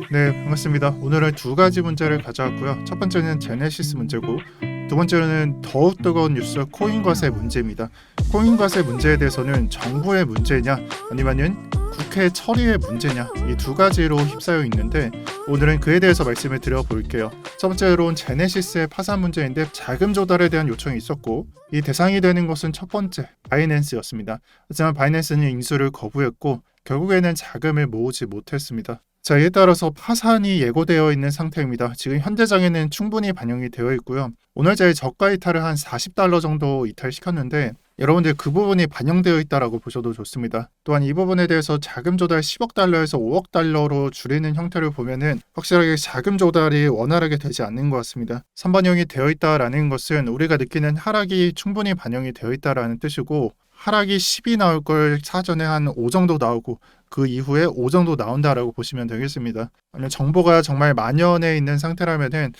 네, 반갑습니다. 오늘은 두 가지 문제를 가져왔고요. 첫 번째는 제네시스 문제고, 두 번째는 더욱 뜨거운 뉴스 코인과세 문제입니다. 코인과세 문제에 대해서는 정부의 문제냐, 아니면은 국회 처리의 문제냐, 이 두 가지로 휩싸여 있는데 오늘은 그에 대해서 말씀을 드려볼게요. 첫 번째로는 제네시스의 파산 문제인데 자금 조달에 대한 요청이 있었고, 이 대상이 되는 것은 첫 번째 바이낸스였습니다. 하지만 바이낸스는 인수를 거부했고 결국에는 자금을 모으지 못했습니다. 자, 이에 따라서 파산이 예고되어 있는 상태입니다. 지금 현재장에는 충분히 반영이 되어 있고요. 오늘자의 저가 이탈을 한 $40 정도 이탈시켰는데 여러분들 그 부분이 반영되어 있다라고 보셔도 좋습니다. 또한 이 부분에 대해서 자금 조달 10억 달러에서 5억 달러로 줄이는 형태를 보면은 확실하게 자금 조달이 원활하게 되지 않는 것 같습니다. 선반영이 되어 있다라는 것은 우리가 느끼는 하락이 충분히 반영이 되어 있다라는 뜻이고, 하락이 10이 나올 걸 사전에 한 5 정도 나오고 그 이후에 5 정도 나온다라고 보시면 되겠습니다. 아니면 정보가 정말 만연해 있는 상태라면은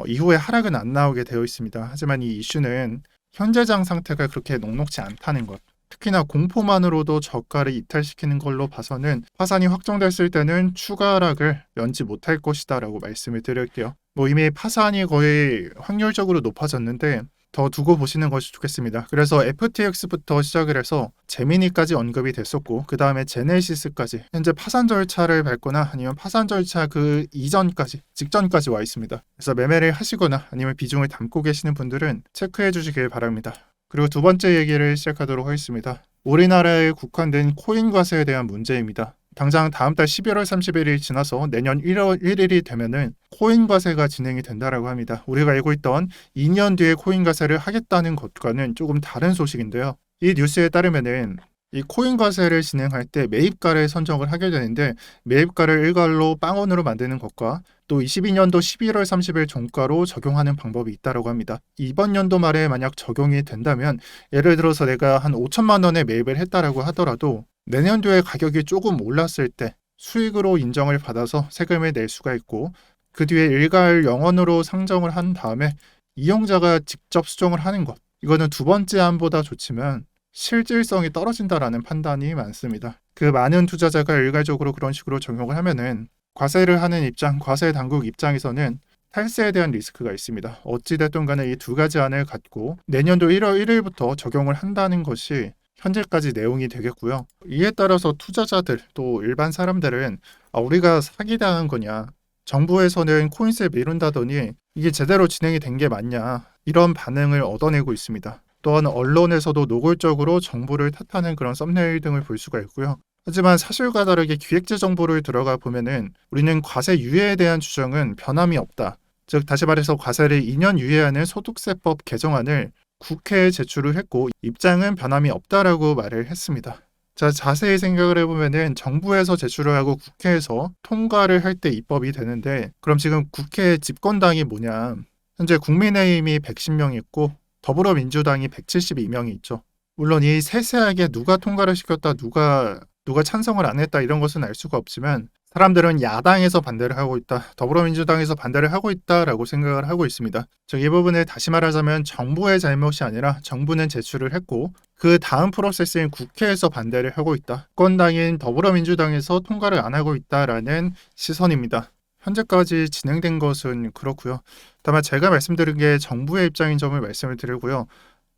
이후에 하락은 안 나오게 되어 있습니다. 하지만 이 이슈는 현재장 상태가 그렇게 녹록지 않다는 것, 특히나 공포만으로도 저가를 이탈시키는 걸로 봐서는 파산이 확정됐을 때는 추가 하락을 면치 못할 것이다라고 말씀을 드릴게요. 이미 파산이 거의 확률적으로 높아졌는데 더 두고 보시는 것이 좋겠습니다. 그래서 FTX부터 시작을 해서 제미니까지 언급이 됐었고, 그 다음에 제네시스까지 현재 파산 절차를 밟거나 아니면 파산 절차 그 이전까지 직전까지 와 있습니다. 그래서 매매를 하시거나 아니면 비중을 담고 계시는 분들은 체크해 주시길 바랍니다. 그리고 두 번째 얘기를 시작하도록 하겠습니다. 우리나라에 국한된 코인 과세에 대한 문제입니다. 당장 다음 달 11월 31일 지나서 내년 1월 1일이 되면은 코인 과세가 진행이 된다라고 합니다. 우리가 알고 있던 2년 뒤에 코인 과세를 하겠다는 것과는 조금 다른 소식인데요. 이 뉴스에 따르면은 이 코인 과세를 진행할 때 매입가를 선정을 하게 되는데, 매입가를 일괄로 빵원으로 만드는 것과 또 22년도 11월 30일 종가로 적용하는 방법이 있다고 합니다. 이번 연도 말에 만약 적용이 된다면, 예를 들어서 내가 한 5천만 원에 매입을 했다라고 하더라도 내년도에 가격이 조금 올랐을 때 수익으로 인정을 받아서 세금을 낼 수가 있고, 그 뒤에 일괄 영원으로 상정을 한 다음에 이용자가 직접 수정을 하는 것, 이거는 두 번째 안보다 좋지만 실질성이 떨어진다라는 판단이 많습니다. 그 많은 투자자가 일괄적으로 그런 식으로 적용을 하면은 과세를 하는 입장, 과세 당국 입장에서는 탈세에 대한 리스크가 있습니다. 어찌됐든 간에 이 두 가지 안을 갖고 내년도 1월 1일부터 적용을 한다는 것이 현재까지 내용이 되겠고요. 이에 따라서 투자자들 또 일반 사람들은 우리가 사기당한 거냐, 정부에서는 코인세 미룬다더니 이게 제대로 진행이 된 게 맞냐, 이런 반응을 얻어내고 있습니다. 또한 언론에서도 노골적으로 정부를 탓하는 그런 썸네일 등을 볼 수가 있고요. 하지만 사실과 다르게 기획재정부를 들어가 보면은 우리는 과세 유예에 대한 주장은 변함이 없다. 즉 다시 말해서 과세를 2년 유예하는 소득세법 개정안을 국회에 제출을 했고 입장은 변함이 없다라고 말을 했습니다. 자, 자세히 생각을 해보면은 정부에서 제출을 하고 국회에서 통과를 할 때 입법이 되는데, 그럼 지금 국회 집권당이 뭐냐? 현재 국민의힘이 110명 있고 더불어민주당이 172명이 있죠. 물론 이 세세하게 누가 통과를 시켰다, 누가 찬성을 안 했다, 이런 것은 알 수가 없지만 사람들은 야당에서 반대를 하고 있다, 더불어민주당에서 반대를 하고 있다라고 생각을 하고 있습니다. 즉 이 부분을 다시 말하자면 정부의 잘못이 아니라 정부는 제출을 했고 그 다음 프로세스인 국회에서 반대를 하고 있다, 집권당인 더불어민주당에서 통과를 안 하고 있다라는 시선입니다. 현재까지 진행된 것은 그렇고요. 다만 제가 말씀드린 게 정부의 입장인 점을 말씀을 드리고요.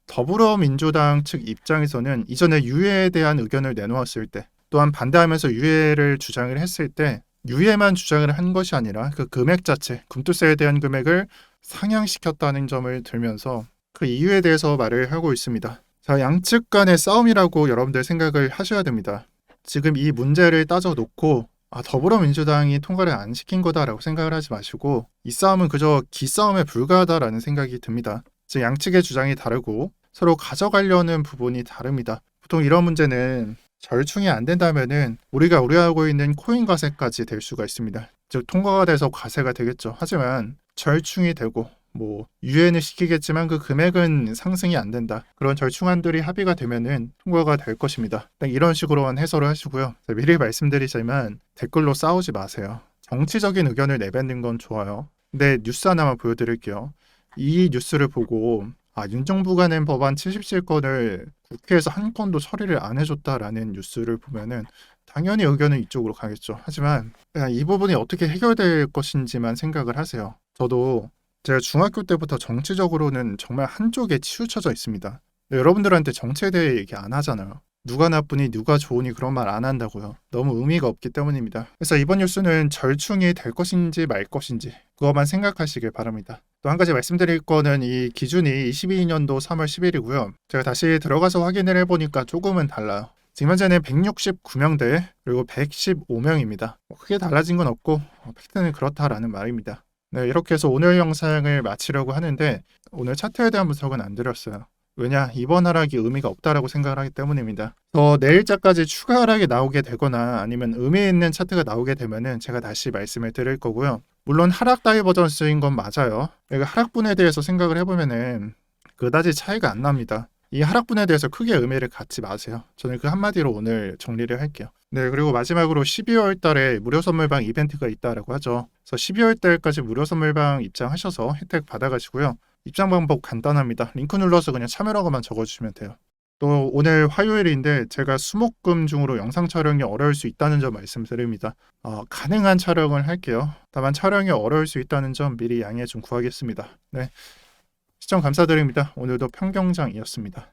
더불어민주당 측 입장에서는 이전에 유예에 대한 의견을 내놓았을 때, 또한 반대하면서 유예를 주장을 했을 때 유예만 주장을 한 것이 아니라 그 금액 자체, 금투세에 대한 금액을 상향시켰다는 점을 들면서 그 이유에 대해서 말을 하고 있습니다. 자, 양측 간의 싸움이라고 여러분들 생각을 하셔야 됩니다. 지금 이 문제를 따져놓고 더불어민주당이 통과를 안 시킨 거다라고 생각을 하지 마시고, 이 싸움은 그저 기싸움에 불과하다라는 생각이 듭니다. 즉 양측의 주장이 다르고 서로 가져가려는 부분이 다릅니다. 보통 이런 문제는 절충이 안 된다면은 우리가 우려하고 있는 코인 과세까지 될 수가 있습니다. 즉 통과가 돼서 과세가 되겠죠. 하지만 절충이 되고 유예는 시키겠지만 그 금액은 상승이 안 된다, 그런 절충안들이 합의가 되면은 통과가 될 것입니다. 이런 식으로만 해설을 하시고요. 미리 말씀드리지만 댓글로 싸우지 마세요. 정치적인 의견을 내뱉는 건 좋아요. 근데 뉴스 하나만 보여드릴게요. 이 뉴스를 보고 윤정부가 낸 법안 77건을 국회에서 한 건도 처리를 안 해줬다라는 뉴스를 보면은 당연히 의견은 이쪽으로 가겠죠. 하지만 그냥 이 부분이 어떻게 해결될 것인지만 생각을 하세요. 저도 제가 중학교 때부터 정치적으로는 정말 한쪽에 치우쳐져 있습니다. 여러분들한테 정치에 대해 얘기 안 하잖아요. 누가 나쁘니 누가 좋으니 그런 말 안 한다고요. 너무 의미가 없기 때문입니다. 그래서 이번 뉴스는 절충이 될 것인지 말 것인지 그것만 생각하시길 바랍니다. 또 한 가지 말씀드릴 거는 이 기준이 22년도 3월 10일이고요. 제가 다시 들어가서 확인을 해보니까 조금은 달라요. 지금 현재는 169명대 그리고 115명입니다. 크게 달라진 건 없고 팩트는 그렇다라는 말입니다. 네, 이렇게 해서 오늘 영상을 마치려고 하는데 오늘 차트에 대한 분석은 안 드렸어요. 왜냐? 이번 하락이 의미가 없다라고 생각을 하기 때문입니다. 더 내일자까지 추가 하락이 나오게 되거나 아니면 의미 있는 차트가 나오게 되면은 제가 다시 말씀을 드릴 거고요. 물론 하락 다이버전스인 건 맞아요. 그러니까 하락분에 대해서 생각을 해보면은 그다지 차이가 안 납니다. 이 하락분에 대해서 크게 의미를 갖지 마세요. 저는 그 한마디로 오늘 정리를 할게요. 네, 그리고 마지막으로 12월 달에 무료 선물방 이벤트가 있다라고 하죠. 그래서 12월 달까지 무료 선물방 입장하셔서 혜택 받아가시고요. 입장 방법 간단합니다. 링크 눌러서 그냥 참여라고만 적어주시면 돼요. 또 오늘 화요일인데 제가 수목금 중으로 영상 촬영이 어려울 수 있다는 점 말씀드립니다. 가능한 촬영을 할게요. 다만 촬영이 어려울 수 있다는 점 미리 양해 좀 구하겠습니다. 네, 시청 감사드립니다. 오늘도 평경장이었습니다.